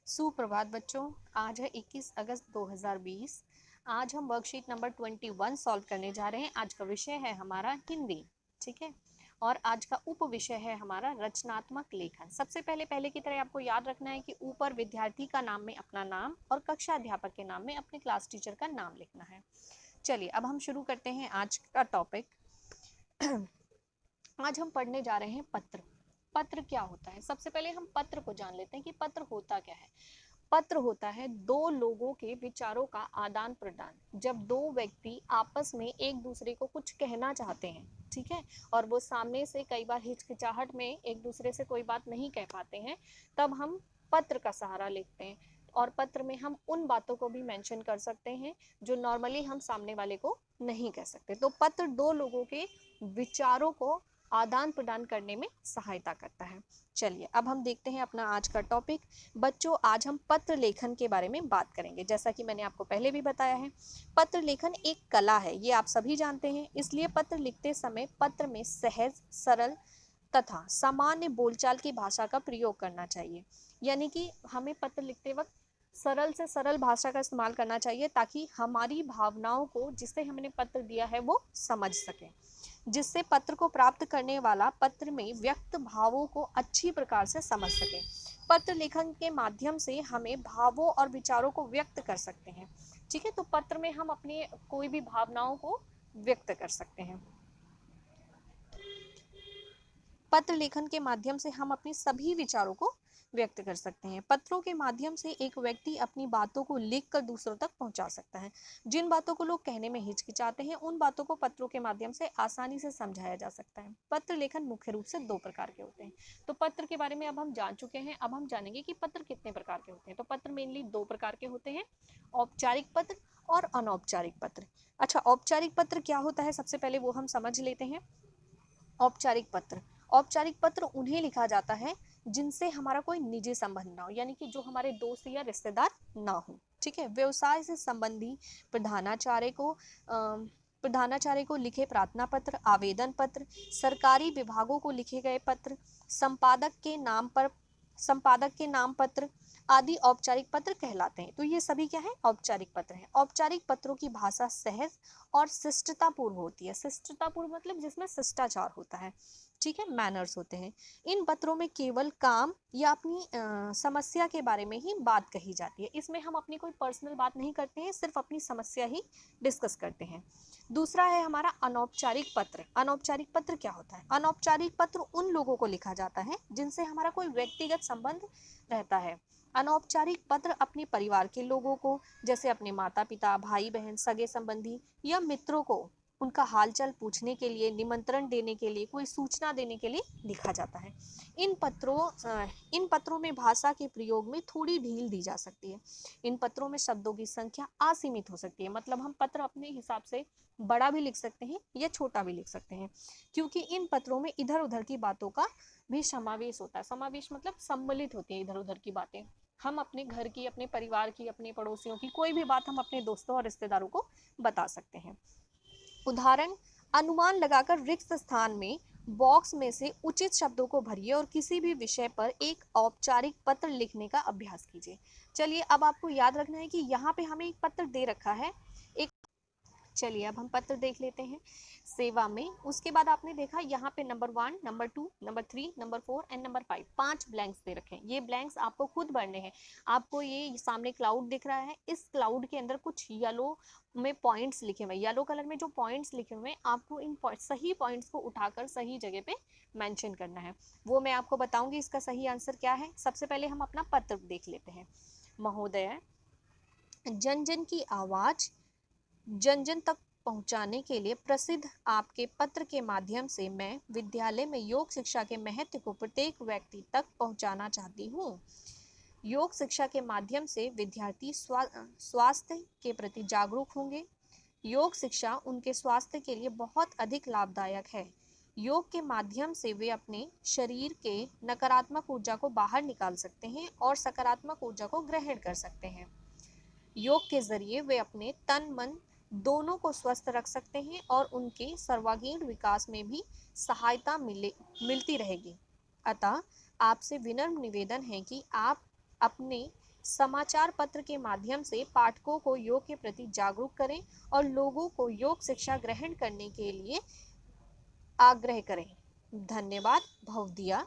सुप्रभात बच्चों। आज है 21 अगस्त 2020। आज हम वर्कशीट नंबर 21 सॉल्व करने जा रहे हैं। आज का विषय है हमारा हिंदी, ठीक है। और आज का उप विषय है हमारा रचनात्मक लेखन। सबसे पहले की तरह आपको याद रखना है कि ऊपर विद्यार्थी का नाम में अपना नाम और कक्षा अध्यापक के नाम में अपने क्लास टीचर का नाम लिखना है। चलिए अब हम शुरू करते हैं आज का टॉपिक। आज हम पढ़ने जा रहे हैं पत्र। पत्र क्या होता है? सबसे पहले हम पत्र को जान लेते हैं कि पत्र होता क्या है। पत्र होता है दो लोगों के विचारों का आदान प्रदान। जब दो व्यक्ति आपस में एक दूसरे को कुछ कहना चाहते हैं, ठीक है, और वो सामने से कई बार हिचकिचाहट में एक दूसरे से कोई बात नहीं कह पाते हैं, तब हम पत्र का सहारा लेते हैं। और पत्र में हम उन बातों को भी मेंशन कर सकते हैं जो नॉर्मली हम सामने वाले को नहीं कह सकते। तो पत्र दो लोगों के विचारों को आदान प्रदान करने में सहायता करता है। चलिए अब हम देखते हैं अपना आज का टॉपिक। बच्चों, आज हम पत्र लेखन के बारे में बात करेंगे। जैसा कि मैंने आपको पहले भी बताया है, पत्र लेखन एक कला है, ये आप सभी जानते हैं। इसलिए पत्र लिखते समय पत्र में सहज, सरल तथा सामान्य बोलचाल की भाषा का प्रयोग करना चाहिए। यानी कि हमें पत्र लिखते वक्त सरल से सरल भाषा का इस्तेमाल करना चाहिए, ताकि हमारी भावनाओं को, जिससे हमने पत्र दिया है, वो समझ सके, जिससे पत्र को प्राप्त करने वाला पत्र में व्यक्त भावों को अच्छी प्रकार से समझ सके। पत्र लेखन के माध्यम से हमें भावों और विचारों को व्यक्त कर सकते हैं, ठीक है। तो पत्र में हम अपने कोई भी भावनाओं को व्यक्त कर सकते हैं। पत्र लेखन के माध्यम से हम अपने सभी विचारों को व्यक्त कर सकते हैं। पत्रों के माध्यम से एक व्यक्ति अपनी बातों को लिखकर दूसरों तक पहुंचा सकता है। जिन बातों को लोग कहने में हिचकिचाते हैं, उन बातों को पत्रों के माध्यम से आसानी से समझाया जा सकता है। पत्र लेखन मुख्य रूप से दो प्रकार के होते हैं। तो पत्र के बारे में अब हम जान चुके हैं। अब हम जानेंगे कि पत्र कितने प्रकार के होते हैं। तो पत्र मेनली दो प्रकार के होते हैं, औपचारिक पत्र और अनौपचारिक पत्र। अच्छा, औपचारिक पत्र क्या होता है, सबसे पहले वो हम समझ लेते हैं। औपचारिक पत्र, औपचारिक पत्र उन्हें लिखा जाता है जिनसे हमारा कोई निजी संबंध ना हो, यानी कि जो हमारे दोस्त या रिश्तेदार ना हो, ठीक है। व्यवसाय से संबंधी प्रधानाचार्य को लिखे प्रार्थना पत्र, आवेदन पत्र, सरकारी विभागों को लिखे गए पत्र, संपादक के नाम पत्र आदि औपचारिक पत्र कहलाते हैं। तो ये सभी क्या है? औपचारिक पत्र हैं। औपचारिक पत्रों की भाषा सहज और शिष्टतापूर्व होती है। शिष्टतापूर्व मतलब जिसमें शिष्टाचार होता है, ठीक है, मैनर्स होते हैं। इन पत्रों में केवल काम या अपनी समस्या के बारे में ही बात कही जाती है। इसमें हम अपनी कोई पर्सनल बात नहीं करते हैं, सिर्फ अपनी समस्या ही डिस्कस करते हैं। दूसरा है हमारा अनौपचारिक पत्र। अनौपचारिक पत्र क्या होता है? अनौपचारिक पत्र उन लोगों को लिखा जाता है जिनसे हमारा कोई व्यक्तिगत संबंध रहता है। अनौपचारिक पत्र अपने परिवार के लोगों को, जैसे अपने माता पिता, भाई बहन, सगे संबंधी या मित्रों को उनका हालचाल पूछने के लिए, निमंत्रण देने के लिए, कोई सूचना देने के लिए लिखा जाता है। इन पत्रों में भाषा के प्रयोग में थोड़ी ढील दी जा सकती है। इन पत्रों में शब्दों की संख्या असीमित हो सकती है। मतलब हम पत्र अपने हिसाब से बड़ा भी लिख सकते हैं या छोटा भी लिख सकते हैं, क्योंकि इन पत्रों में इधर उधर की बातों का भी समावेश होता है। समावेश मतलब सम्मिलित होती है इधर उधर की बातें। हम अपने घर की, अपने परिवार की, अपने पड़ोसियों की कोई भी बात हम अपने दोस्तों और रिश्तेदारों को बता सकते हैं। उदाहरण, अनुमान लगाकर रिक्त स्थान में बॉक्स में से उचित शब्दों को भरिए और किसी भी विषय पर एक औपचारिक पत्र लिखने का अभ्यास कीजिए। चलिए अब आपको याद रखना है कि यहाँ पे हमें एक पत्र दे रखा है। चलिए अब हम पत्र देख लेते हैं। सेवा में, उसके बाद आपने देखा यहाँ पे number 1, number 2, number 3, number 4 and number 5, 5 blanks दे रखे हैं। ये ब्लैंक्स आपको खुद भरने हैं। आपको ये सामने क्लाउड दिख रहा है, इस क्लाउड के अंदर कुछ येलो में पॉइंट्स लिखे हुए, येलो कलर में जो पॉइंट्स लिखे हुए हैं, आपको इन सही पॉइंट्स को उठाकर सही जगह पे मेंशन करना है। वो मैं आपको बताऊंगी इसका सही आंसर क्या है। सबसे पहले हम अपना पत्र देख लेते हैं। महोदय, जन जन की आवाज जन जन तक पहुंचाने के लिए प्रसिद्ध आपके पत्र के माध्यम से मैं विद्यालय में योग शिक्षा के महत्व को प्रत्येक व्यक्ति तक पहुंचाना चाहती हूँ। योग शिक्षा के माध्यम से विद्यार्थी स्वास्थ्य के प्रति जागरूक होंगे। योग शिक्षा उनके स्वास्थ्य के लिए बहुत अधिक लाभदायक है। योग के माध्यम से वे अपने शरीर के नकारात्मक ऊर्जा को बाहर निकाल सकते हैं और सकारात्मक ऊर्जा को ग्रहण कर सकते हैं। योग के जरिए वे अपने तन मन दोनों को स्वस्थ रख सकते हैं और उनके सर्वांगीण विकास में भी सहायता मिलती रहेगी। अतः आपसे विनम्र निवेदन है कि आप अपने समाचार पत्र के माध्यम से पाठकों को योग के प्रति जागरूक करें और लोगों को योग शिक्षा ग्रहण करने के लिए आग्रह करें। धन्यवाद भवदिया।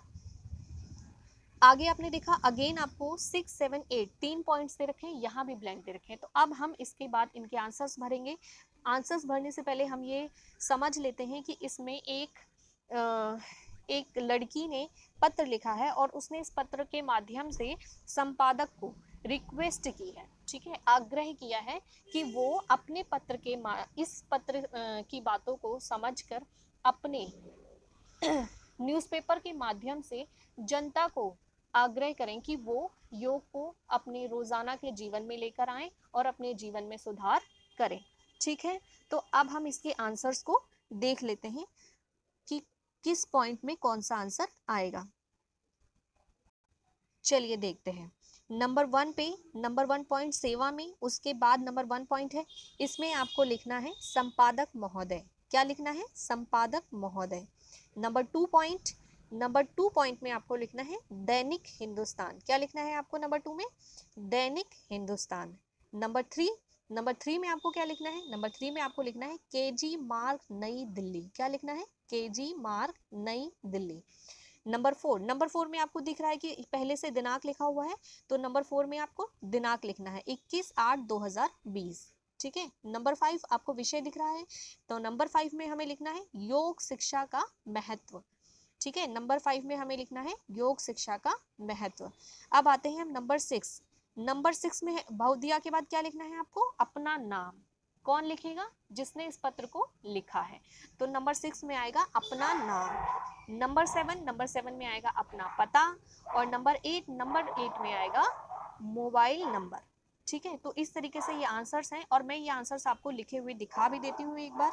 आगे आपने देखा अगेन आपको 6, 7, 8 3 पॉइंट्स दे रखे हैं, यहाँ भी ब्लैंक दे रखे हैं। तो अब हम इसके बाद इनके आंसर्स भरेंगे। आंसर्स भरने से पहले हम ये समझ लेते हैं कि इसमें एक लड़की ने पत्र लिखा है और उसने इस पत्र के माध्यम से संपादक को रिक्वेस्ट की है, ठीक है, आग्रह किया है कि वो अपने पत्र के इस पत्र की बातों को समझकर अपने न्यूज़पेपर के माध्यम से जनता को आग्रह करें कि वो योग को अपने रोजाना के जीवन में लेकर आएं और अपने जीवन में सुधार करें। ठीक है, तो अब हम इसके आंसर्स को देख लेते हैं कि किस पॉइंट में कौन सा आंसर आएगा। चलिए देखते हैं। नंबर 1 पे, नंबर 1 पॉइंट सेवा में, उसके बाद नंबर 1 पॉइंट है, इसमें आपको लिखना है संपादक महोदय। क्या लिखना है? संपादक महोदय। नंबर 2 पॉइंट, नंबर 2 पॉइंट में आपको लिखना है दैनिक हिंदुस्तान। क्या लिखना है आपको नंबर 2 में? दैनिक हिंदुस्तान। नंबर 3, नंबर 3 में आपको क्या लिखना है? नंबर 3 में आपको लिखना है केजी मार्ग नई दिल्ली। क्या लिखना है? केजी मार्ग नई दिल्ली। नंबर 4, नंबर 4 में आपको दिख रहा है कि पहले से दिनांक लिखा हुआ है, तो नंबर 4 में आपको दिनांक लिखना है 21/8/2020। ठीक है। नंबर 5 आपको विषय दिख रहा है, तो नंबर 5 में हमें लिखना है योग शिक्षा का महत्व। ठीक है, नंबर 5 में हमें लिखना है योग शिक्षा का महत्व। अब आते हैं हम नंबर 6। नंबर 6 में भवदिया के बाद क्या लिखना है आपको? अपना नाम। कौन लिखेगा? जिसने इस पत्र को लिखा है। तो नंबर 6 में आएगा अपना नाम। नंबर 7 में आएगा अपना पता। और नंबर 8 में आएगा मोबाइल नंबर। ठीक है, तो इस तरीके से ये आंसर्स हैं और मैं ये आंसर्स आपको लिखे हुए दिखा भी देती हूँ एक बार।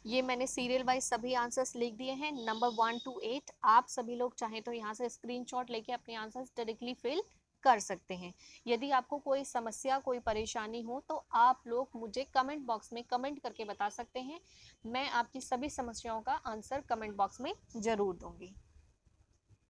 ये मैंने सीरियल वाइज सभी आंसर्स लिख दिए हैं, नंबर 1 to 8। आप सभी लोग चाहें तो यहाँ से स्क्रीनशॉट लेके अपने आंसर्स डायरेक्टली फिल कर सकते हैं। यदि आपको कोई समस्या, कोई परेशानी हो तो आप लोग मुझे कमेंट बॉक्स में कमेंट करके बता सकते हैं। मैं आपकी सभी समस्याओं का आंसर कमेंट बॉक्स में जरूर दूंगी।